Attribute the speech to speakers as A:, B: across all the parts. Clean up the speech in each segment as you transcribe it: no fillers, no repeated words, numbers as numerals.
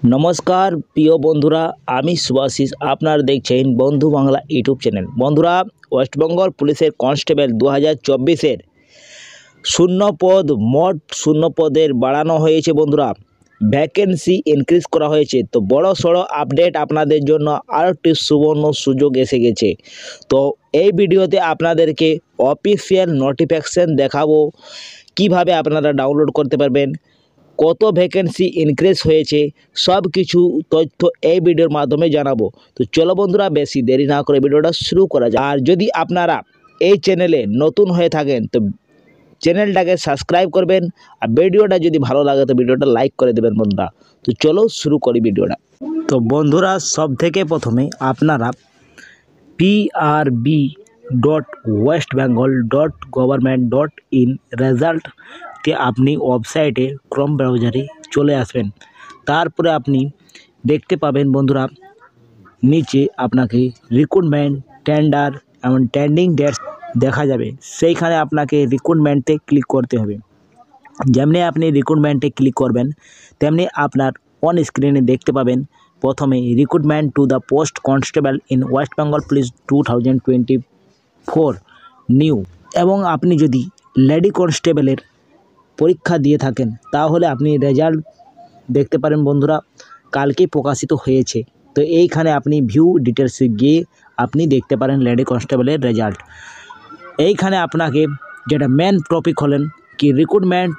A: নমস্কার প্রিয় বন্ধুরা, আমি সুভাশিস। আপনারা দেখছেন বন্ধু বাংলা ইউটিউব চ্যানেল। বন্ধুরা, ওয়েস্টবেঙ্গল পুলিশের কনস্টেবল 2024-এর মোট শূন্য পদের বাড়ানো হয়েছে। বন্ধুরা, ভ্যাকেন্সি ইনক্রিজ করা হয়েছে। তো বড় সড়ো আপডেট আপনাদের জন্য আরও একটি সুবর্ণ সুযোগ এসে গেছে। তো এই ভিডিওতে আপনাদেরকে অফিসিয়াল নোটিফিকেশন দেখাবো, কিভাবে আপনারা ডাউনলোড করতে পারবেন, কত ভ্যাকেন্সি ইনক্রিজ হয়েছে, সব কিছু তথ্য এই ভিডিওর মাধ্যমে জানাবো। তো চলো বন্ধুরা, বেশি দেরি না করে ভিডিওটা শুরু করা যায়। আর যদি আপনারা এই চ্যানেলে নতুন হয়ে থাকেন তো চ্যানেলটাকে সাবস্ক্রাইব করবেন, আর ভিডিওটা যদি ভালো লাগে তো ভিডিওটা লাইক করে দেবেন বন্ধুরা। তো চলো শুরু করি ভিডিওটা। তো বন্ধুরা, সব থেকে প্রথমে আপনারা prb.westbengal.government.in রেজাল্ট আপনি ওয়েবসাইটে ক্রোম ব্রাউজারে চলে আসবেন। তারপরে আপনি দেখতে পাবেন বন্ধুরা, নিচে আপনাকে রিক্রুটমেন্ট, টেন্ডার এবং ট্রেন্ডিং ডেটস দেখা যাবে। সেইখানে আপনাকে রিক্রুটমেন্টে ক্লিক করতে হবে। যেমনি আপনি রিক্রুটমেন্টে ক্লিক করবেন তেমনি আপনার অন স্ক্রিনে দেখতে পাবেন প্রথমে recruitment to the post constable in West Bengal police 2024 new. এবং আপনি যদি লেডি কনস্টেবলের পরীক্ষা দিয়ে থাকেন তাহলে আপনি রেজাল্ট দেখতে পারেন বন্ধুরা, কালকে প্রকাশিত হয়েছে। তো এইখানে আপনি ভিউ ডিটেলসে গিয়ে আপনি দেখতে পারেন লেডি কনস্টেবলের রেজাল্ট। এইখানে আপনাকে যেটা মেন টপিক হলেন কি রিক্রুটমেন্ট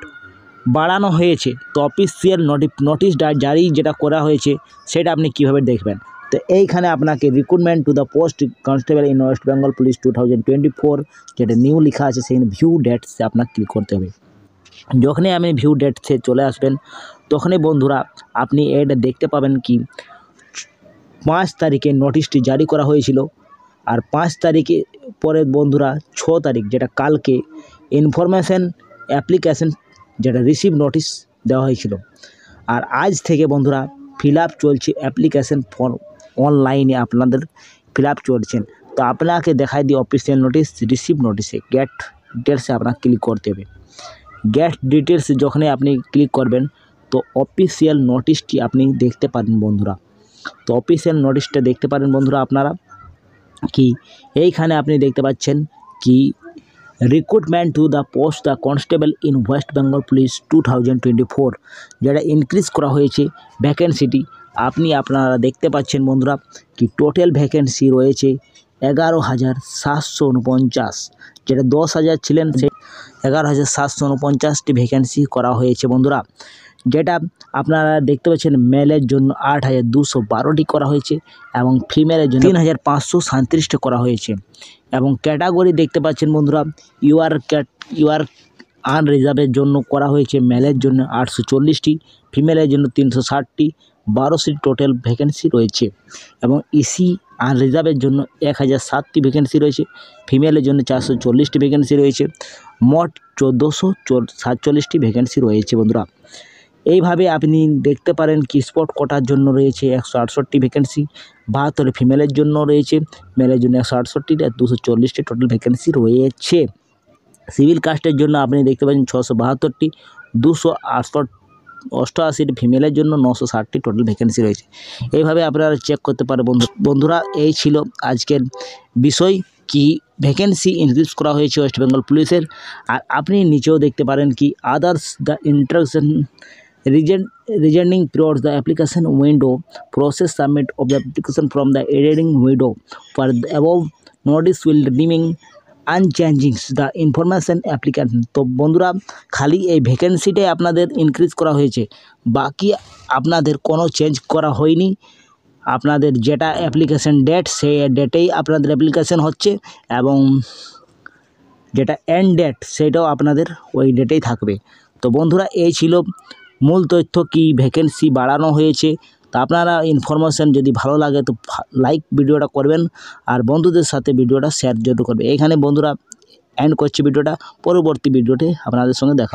A: বাড়ানো হয়েছে, তো অফিসিয়াল নোটিশ জারি যেটা করা হয়েছে সেটা আপনি কিভাবে দেখবেন। তো এইখানে আপনাকে recruitment to the post constable in West Bengal police 2024 যেটা নিউ লেখা আছে সেই ভিউ ডেটসে আপনাকে ক্লিক করতে হবে। যখনই আপনি ভিউ ডেটসে চলে আসবেন তখনই বন্ধুরা আপনি এটা দেখতে পাবেন কি 5 তারিখে নোটিশটি জারি করা হয়েছিল। আর 5 তারিখে পরে বন্ধুরা 6 তারিখ যেটা কালকে ইনফরমেশন অ্যাপ্লিকেশন যেটা রিসিভ নোটিশ দেওয়া হয়েছিল। আর আজ থেকে বন্ধুরা ফিল আপ চলছে, অ্যাপ্লিকেশন ফর্ম অনলাইনে আপনাদের ফিল আপ চলছেন। তো আপনাকে দেখায় দিয়ে অফিসিয়াল নোটিশ রিসিভ নোটিশে গেট ডিটেলসে আপনাকে ক্লিক করতে হবে। গেট ডিটেলস যখনই আপনি ক্লিক করবেন তো অফিসিয়াল নোটিশটি আপনি দেখতে পারেন বন্ধুরা। তো অফিসিয়াল নোটিশটা দেখতে পারেন বন্ধুরা আপনারা কি এইখানে আপনি দেখতে পাচ্ছেন কি recruitment to the post the constable in West Bengal police 2024 যেটা ইনক্রিজ করা হয়েছে ভ্যাকেন্সিটি। আপনারা দেখতে পাচ্ছেন বন্ধুরা কি টোটাল ভ্যাকেন্সি রয়েছে 11,749, যেটা 10,000 ছিলেন সে 11,749টি ভ্যাকেন্সি করা হয়েছে বন্ধুরা। যেটা আপনারা দেখতে পাচ্ছেন মেলের জন্য 8,212টি করা হয়েছে এবং ফিমেলের জন্য 3,537টি করা হয়েছে। এবং ক্যাটাগরি দেখতে পাচ্ছেন বন্ধুরা ইউআর আনরিজার্ভের জন্য করা হয়েছে মেলের জন্য 840টি, ফিমেলের জন্য 360টি, 12টি টোটাল ভ্যাকেন্সি রয়েছে। এবং ইসি আনরিজার্ভের জন্য 1,007টি ভ্যাকেন্সি রয়েছে, ফিমেলের জন্য 440টি ভ্যাকেন্সি রয়েছে, মোট 1,447টি ভ্যাকেন্সি রয়েছে বন্ধুরা। এইভাবে আপনি দেখতে পারেন কি স্পট কোটার জন্য রয়েছে 168টি ভ্যাকেন্সি, 72 ফিমেলের জন্য রয়েছে, মেলের জন্য 168টি, আর 240টি টোটাল ভ্যাকেন্সি রয়েছে। সিভিল কাস্টের জন্য আপনি দেখতে পাচ্ছেন 672টি, 288টি ফিমেলের জন্য, 960টি টোটাল ভ্যাকেন্সি রয়েছে। এইভাবে আপনারা চেক করতে পারেন বন্ধুরা। এই ছিল আজকের বিষয় কি ভ্যাকেন্সি ইনক্রিজ করা হয়েছে ওয়েস্ট বেঙ্গল পুলিশের। আর আপনি নিচেও দেখতে পারেন কি others the interaction returning towards the application window process submit of the application from the editing window for the above notice will remain unchanging the information application। তো বন্ধুরা, খালি এই ভ্যাকেন্সিটাই আপনাদের ইনক্রিজ করা হয়েছে, বাকি আপনাদের কোনো চেঞ্জ করা হয়নি। আপনাদের যেটা অ্যাপ্লিকেশন ডেট সেই ডেটেই আপনাদের অ্যাপ্লিকেশন হচ্ছে এবং যেটা এন্ড ডেট সেটাও আপনাদের ওই ডেটেই থাকবে। তো বন্ধুরা, এই ছিল মূল তথ্য কি ভ্যাকেন্সি বাড়ানো হয়েছে। তো আপনারা ইনফরমেশান যদি ভালো লাগে তো লাইক ভিডিওটা করবেন আর বন্ধুদের সাথে ভিডিওটা শেয়ার করবেন। এখানে বন্ধুরা এন্ড করছি ভিডিওটা, পরবর্তী ভিডিওতে আপনাদের সঙ্গে দেখা।